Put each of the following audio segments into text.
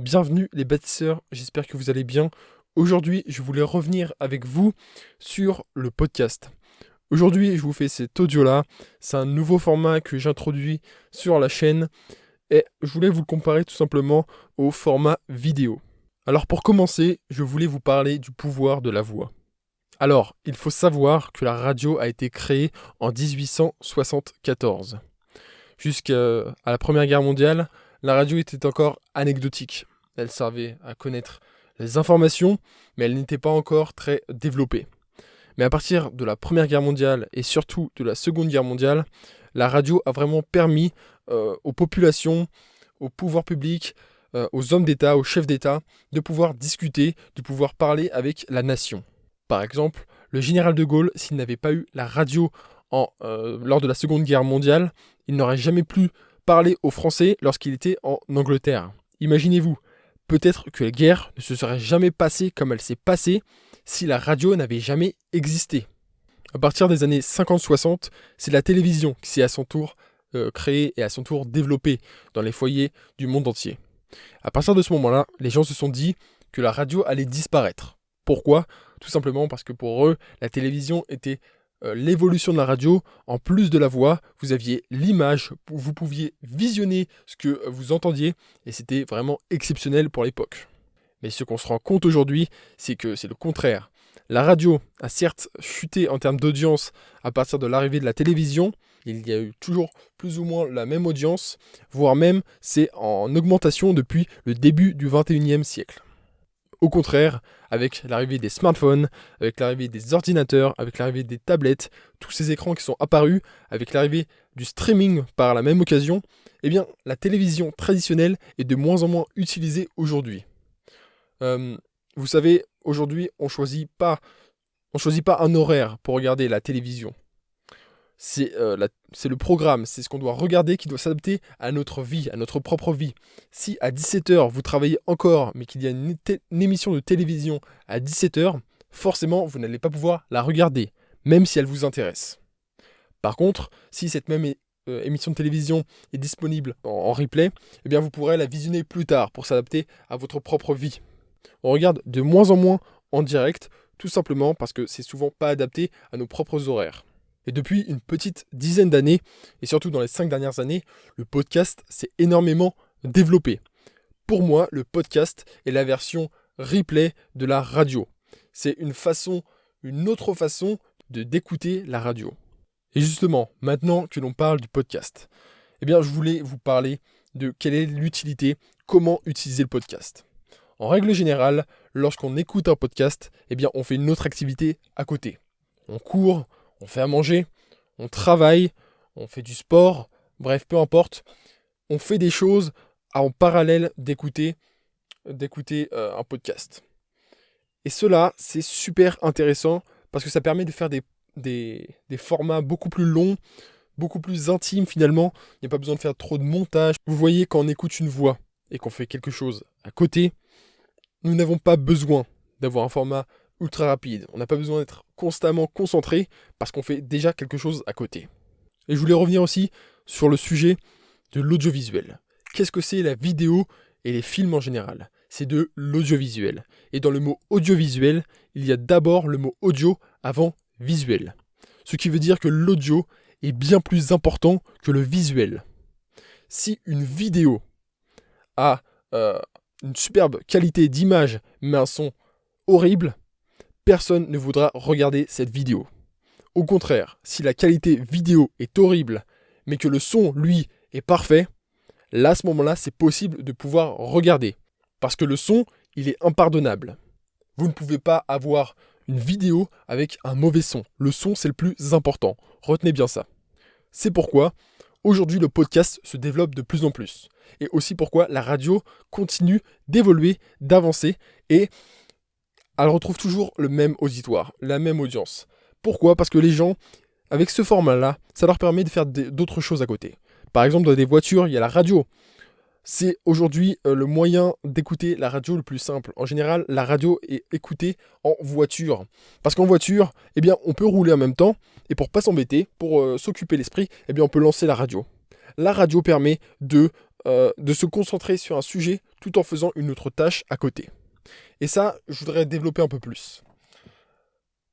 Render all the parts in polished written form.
Bienvenue les bâtisseurs, j'espère que vous allez bien. Aujourd'hui, je voulais revenir avec vous sur le podcast. Aujourd'hui, je vous fais cet audio-là. C'est un nouveau format que j'introduis sur la chaîne et je voulais vous le comparer tout simplement au format vidéo. Alors pour commencer, je voulais vous parler du pouvoir de la voix. Alors, il faut savoir que la radio a été créée en 1874. Jusqu'à la Première Guerre mondiale, la radio était encore anecdotique. Elle servait à connaître les informations, mais elle n'était pas encore très développée. Mais à partir de la Première Guerre mondiale et surtout de la Seconde Guerre mondiale, la radio a vraiment permis aux populations, aux pouvoirs publics, aux hommes d'État, aux chefs d'État, de pouvoir discuter, de pouvoir parler avec la nation. Par exemple, le général de Gaulle, s'il n'avait pas eu la radio lors de la Seconde Guerre mondiale, il n'aurait jamais pu parler aux Français lorsqu'il était en Angleterre. Imaginez-vous, peut-être que la guerre ne se serait jamais passée comme elle s'est passée si la radio n'avait jamais existé. À partir des années 50-60, c'est la télévision qui s'est à son tour créée et à son tour développée dans les foyers du monde entier. À partir de ce moment-là, les gens se sont dit que la radio allait disparaître. Pourquoi ? Tout simplement parce que pour eux, la télévision était l'évolution de la radio. En plus de la voix, vous aviez l'image, vous pouviez visionner ce que vous entendiez et c'était vraiment exceptionnel pour l'époque. Mais ce qu'on se rend compte aujourd'hui, c'est que c'est le contraire. La radio a certes chuté en termes d'audience à partir de l'arrivée de la télévision. Il y a eu toujours plus ou moins la même audience, voire même c'est en augmentation depuis le début du 21e siècle. Au contraire, avec l'arrivée des smartphones, avec l'arrivée des ordinateurs, avec l'arrivée des tablettes, tous ces écrans qui sont apparus, avec l'arrivée du streaming par la même occasion, eh bien, la télévision traditionnelle est de moins en moins utilisée aujourd'hui. Vous savez, aujourd'hui, on choisit pas un horaire pour regarder la télévision. C'est le programme, c'est ce qu'on doit regarder qui doit s'adapter à notre vie, à notre propre vie. Si à 17h vous travaillez encore, mais qu'il y a une émission de télévision à 17h, forcément vous n'allez pas pouvoir la regarder, même si elle vous intéresse. Par contre, si cette même émission de télévision est disponible en replay, eh bien vous pourrez la visionner plus tard pour s'adapter à votre propre vie. On regarde de moins en moins en direct, tout simplement parce que c'est souvent pas adapté à nos propres horaires. Et depuis une petite dizaine d'années, et surtout dans les 5 dernières années, le podcast s'est énormément développé. Pour moi, le podcast est la version replay de la radio. C'est une autre façon d'écouter la radio. Et justement, maintenant que l'on parle du podcast, eh bien, je voulais vous parler de quelle est l'utilité, comment utiliser le podcast. En règle générale, lorsqu'on écoute un podcast, eh bien, on fait une autre activité à côté. On court, on fait à manger, on travaille, on fait du sport, bref, peu importe. On fait des choses en parallèle d'écouter un podcast. Et cela, c'est super intéressant parce que ça permet de faire des formats beaucoup plus longs, beaucoup plus intimes finalement. Il n'y a pas besoin de faire trop de montage. Vous voyez, quand on écoute une voix et qu'on fait quelque chose à côté, nous n'avons pas besoin d'avoir un format ultra rapide. On n'a pas besoin d'être constamment concentré parce qu'on fait déjà quelque chose à côté. Et je voulais revenir aussi sur le sujet de l'audiovisuel. Qu'est-ce que c'est la vidéo et les films en général ? C'est de l'audiovisuel. Et dans le mot audiovisuel, il y a d'abord le mot audio avant visuel. Ce qui veut dire que l'audio est bien plus important que le visuel. Si une vidéo a une superbe qualité d'image mais un son horrible, personne ne voudra regarder cette vidéo. Au contraire, si la qualité vidéo est horrible, mais que le son, lui, est parfait, là, à ce moment-là, c'est possible de pouvoir regarder. Parce que le son, il est impardonnable. Vous ne pouvez pas avoir une vidéo avec un mauvais son. Le son, c'est le plus important. Retenez bien ça. C'est pourquoi, aujourd'hui, le podcast se développe de plus en plus. Et aussi pourquoi la radio continue d'évoluer, d'avancer, et elle retrouve toujours le même auditoire, la même audience. Pourquoi ? Parce que les gens, avec ce format-là, ça leur permet de faire d'autres choses à côté. Par exemple, dans des voitures, il y a la radio. C'est aujourd'hui le moyen d'écouter la radio le plus simple. En général, la radio est écoutée en voiture. Parce qu'en voiture, eh bien, on peut rouler en même temps. Et pour pas s'embêter, pour s'occuper l'esprit, eh bien, on peut lancer la radio. la radio permet de se concentrer sur un sujet tout en faisant une autre tâche à côté. Et ça, je voudrais développer un peu plus.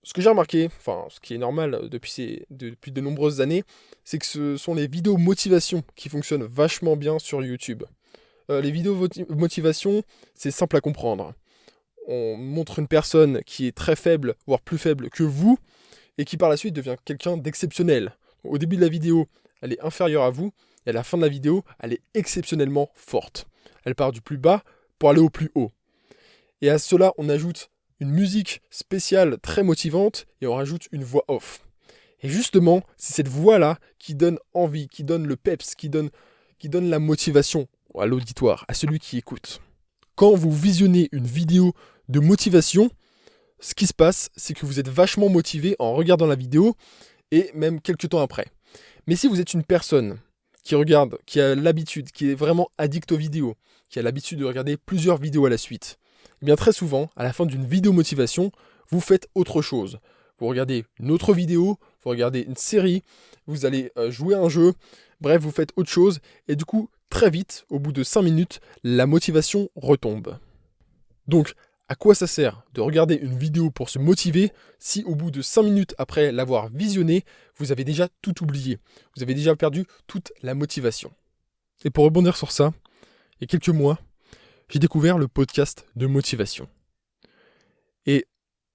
Ce que j'ai remarqué, enfin ce qui est normal depuis de nombreuses années, c'est que ce sont les vidéos motivation qui fonctionnent vachement bien sur YouTube. Les vidéos motivation, c'est simple à comprendre. On montre une personne qui est très faible, voire plus faible que vous, et qui par la suite devient quelqu'un d'exceptionnel. Au début de la vidéo, elle est inférieure à vous, et à la fin de la vidéo, elle est exceptionnellement forte. Elle part du plus bas pour aller au plus haut. Et à cela, on ajoute une musique spéciale très motivante, et on rajoute une voix off. Et justement, c'est cette voix-là qui donne envie, qui donne le peps, qui donne la motivation à l'auditoire, à celui qui écoute. Quand vous visionnez une vidéo de motivation, ce qui se passe, c'est que vous êtes vachement motivé en regardant la vidéo et même quelques temps après. Mais si vous êtes une personne qui regarde, qui a l'habitude, qui est vraiment addict aux vidéos, qui a l'habitude de regarder plusieurs vidéos à la suite, eh bien très souvent, à la fin d'une vidéo motivation, vous faites autre chose. Vous regardez une autre vidéo, vous regardez une série, vous allez jouer à un jeu, bref, vous faites autre chose, et du coup, très vite, au bout de 5 minutes, la motivation retombe. Donc, à quoi ça sert de regarder une vidéo pour se motiver si au bout de 5 minutes après l'avoir visionnée, vous avez déjà tout oublié, vous avez déjà perdu toute la motivation. Et pour rebondir sur ça, il y a quelques mois, j'ai découvert le podcast de motivation. Et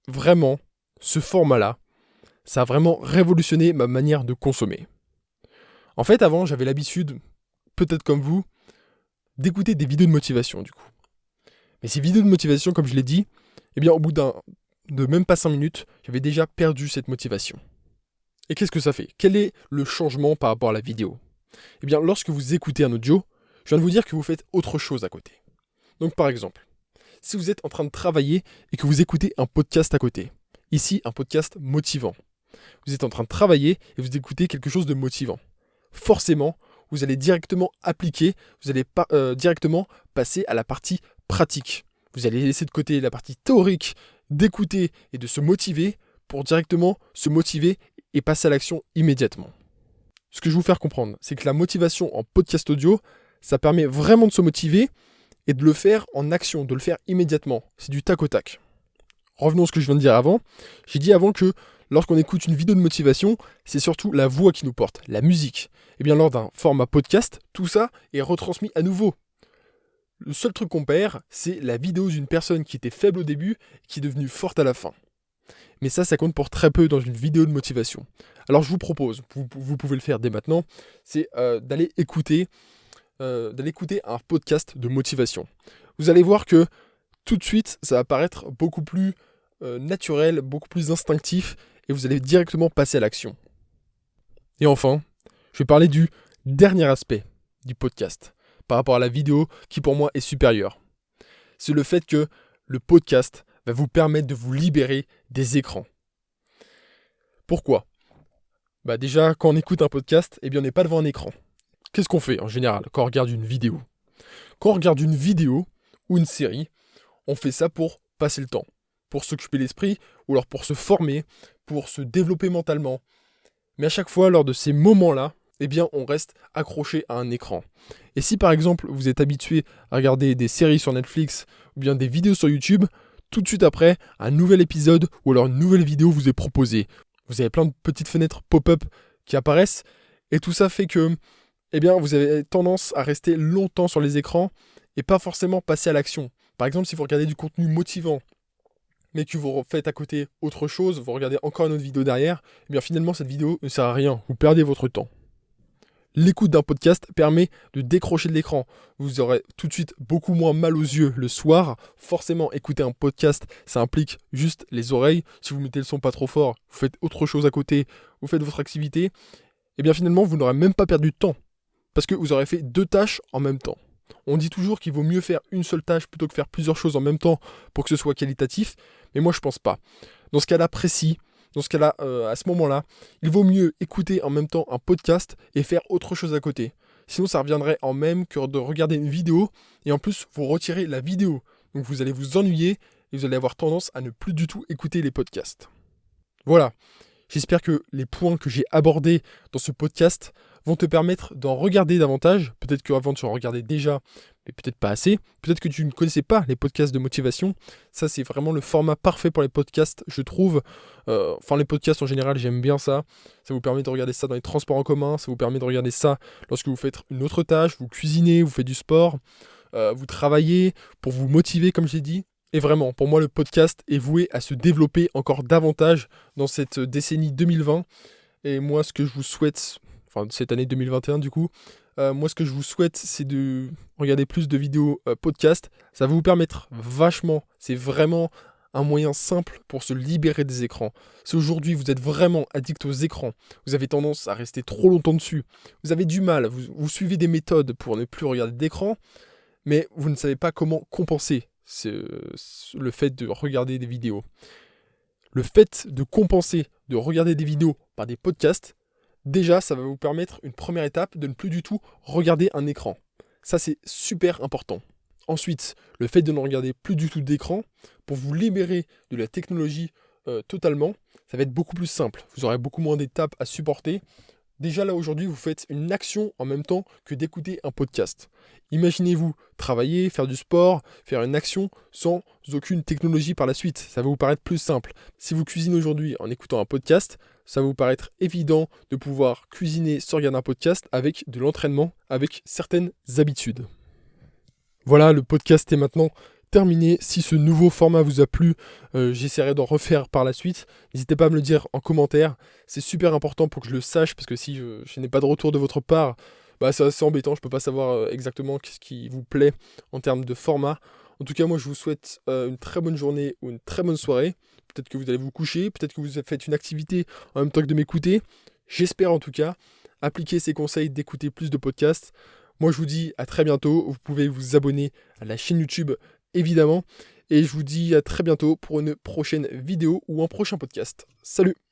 vraiment, ce format-là, ça a vraiment révolutionné ma manière de consommer. En fait, avant, j'avais l'habitude, peut-être comme vous, d'écouter des vidéos de motivation, du coup. Mais ces vidéos de motivation, comme je l'ai dit, eh bien, au bout de même pas 5 minutes, j'avais déjà perdu cette motivation. Et qu'est-ce que ça fait? Quel est le changement par rapport à la vidéo? Eh bien, lorsque vous écoutez un audio, je viens de vous dire que vous faites autre chose à côté. Donc, par exemple, si vous êtes en train de travailler et que vous écoutez un podcast à côté, ici, un podcast motivant. Vous êtes en train de travailler et vous écoutez quelque chose de motivant. Forcément, vous allez directement appliquer, vous allez directement passer à la partie pratique. Vous allez laisser de côté la partie théorique d'écouter et de se motiver pour directement se motiver et passer à l'action immédiatement. Ce que je veux vous faire comprendre, c'est que la motivation en podcast audio, ça permet vraiment de se motiver et de le faire en action, de le faire immédiatement. C'est du tac au tac. Revenons à ce que je viens de dire avant. J'ai dit avant que lorsqu'on écoute une vidéo de motivation, c'est surtout la voix qui nous porte, la musique. Et bien lors d'un format podcast, tout ça est retransmis à nouveau. Le seul truc qu'on perd, c'est la vidéo d'une personne qui était faible au début et qui est devenue forte à la fin. Mais ça compte pour très peu dans une vidéo de motivation. Alors je vous propose, vous pouvez le faire dès maintenant, c'est d'aller écouter un podcast de motivation. Vous allez voir que tout de suite, ça va paraître beaucoup plus naturel, beaucoup plus instinctif, et vous allez directement passer à l'action. Et enfin, je vais parler du dernier aspect du podcast, par rapport à la vidéo qui pour moi est supérieure. C'est le fait que le podcast va vous permettre de vous libérer des écrans. Pourquoi ? Déjà, quand on écoute un podcast, on n'est pas devant un écran. Qu'est-ce qu'on fait en général quand on regarde une vidéo ? Quand on regarde une vidéo ou une série, on fait ça pour passer le temps, pour s'occuper l'esprit, ou alors pour se former, pour se développer mentalement. Mais à chaque fois, lors de ces moments-là, on reste accroché à un écran. Et si par exemple, vous êtes habitué à regarder des séries sur Netflix, ou bien des vidéos sur YouTube, tout de suite après, un nouvel épisode, ou alors une nouvelle vidéo vous est proposée. Vous avez plein de petites fenêtres pop-up qui apparaissent, et tout ça fait que vous avez tendance à rester longtemps sur les écrans, et pas forcément passer à l'action. Par exemple, si vous regardez du contenu motivant, mais que vous faites à côté autre chose, vous regardez encore une autre vidéo derrière, finalement cette vidéo ne sert à rien, vous perdez votre temps. L'écoute d'un podcast permet de décrocher de l'écran. Vous aurez tout de suite beaucoup moins mal aux yeux le soir. Forcément, écouter un podcast, ça implique juste les oreilles. Si vous mettez le son pas trop fort, vous faites autre chose à côté, vous faites votre activité, finalement, vous n'aurez même pas perdu de temps. Parce que vous aurez fait 2 tâches en même temps. On dit toujours qu'il vaut mieux faire une seule tâche plutôt que faire plusieurs choses en même temps pour que ce soit qualitatif. Mais moi, je pense pas. Dans ce cas-là précis, à ce moment-là, il vaut mieux écouter en même temps un podcast et faire autre chose à côté. Sinon, ça reviendrait en même que de regarder une vidéo et en plus, vous retirez la vidéo. Donc, vous allez vous ennuyer et vous allez avoir tendance à ne plus du tout écouter les podcasts. Voilà. J'espère que les points que j'ai abordés dans ce podcast vont te permettre d'en regarder davantage. Peut-être qu'avant tu en regardais déjà, mais peut-être pas assez. Peut-être que tu ne connaissais pas les podcasts de motivation. Ça, c'est vraiment le format parfait pour les podcasts, je trouve. Les podcasts en général, j'aime bien ça. Ça vous permet de regarder ça dans les transports en commun. Ça vous permet de regarder ça lorsque vous faites une autre tâche. Vous cuisinez, vous faites du sport. Vous travaillez pour vous motiver, comme j'ai dit. Et vraiment, pour moi, le podcast est voué à se développer encore davantage dans cette décennie 2020. Et moi, ce que je vous souhaite, cette année 2021 du coup, moi ce que je vous souhaite, c'est de regarder plus de vidéos podcast. Ça va vous permettre vachement, c'est vraiment un moyen simple pour se libérer des écrans. Si aujourd'hui vous êtes vraiment addict aux écrans, vous avez tendance à rester trop longtemps dessus, vous avez du mal, vous suivez des méthodes pour ne plus regarder d'écran, mais vous ne savez pas comment compenser le fait de regarder des vidéos. Le fait de compenser, de regarder des vidéos par des podcasts, déjà ça va vous permettre une première étape de ne plus du tout regarder un écran. Ça c'est super important. Ensuite, le fait de ne regarder plus du tout d'écran, pour vous libérer de la technologie totalement, ça va être beaucoup plus simple. Vous aurez beaucoup moins d'étapes à supporter. Déjà là aujourd'hui, vous faites une action en même temps que d'écouter un podcast. Imaginez-vous travailler, faire du sport, faire une action sans aucune technologie par la suite. Ça va vous paraître plus simple. Si vous cuisinez aujourd'hui en écoutant un podcast, ça va vous paraître évident de pouvoir cuisiner sans regarder un podcast avec de l'entraînement, avec certaines habitudes. Voilà, le podcast est maintenant terminé. Si ce nouveau format vous a plu, j'essaierai d'en refaire par la suite. N'hésitez pas à me le dire en commentaire. C'est super important pour que je le sache, parce que si je n'ai pas de retour de votre part, c'est assez embêtant. Je ne peux pas savoir exactement ce qui vous plaît en termes de format. En tout cas, moi, je vous souhaite une très bonne journée ou une très bonne soirée. Peut-être que vous allez vous coucher, peut-être que vous faites une activité en même temps que de m'écouter. J'espère en tout cas appliquer ces conseils d'écouter plus de podcasts. Moi, je vous dis à très bientôt. Vous pouvez vous abonner à la chaîne YouTube, évidemment. Et je vous dis à très bientôt pour une prochaine vidéo ou un prochain podcast. Salut!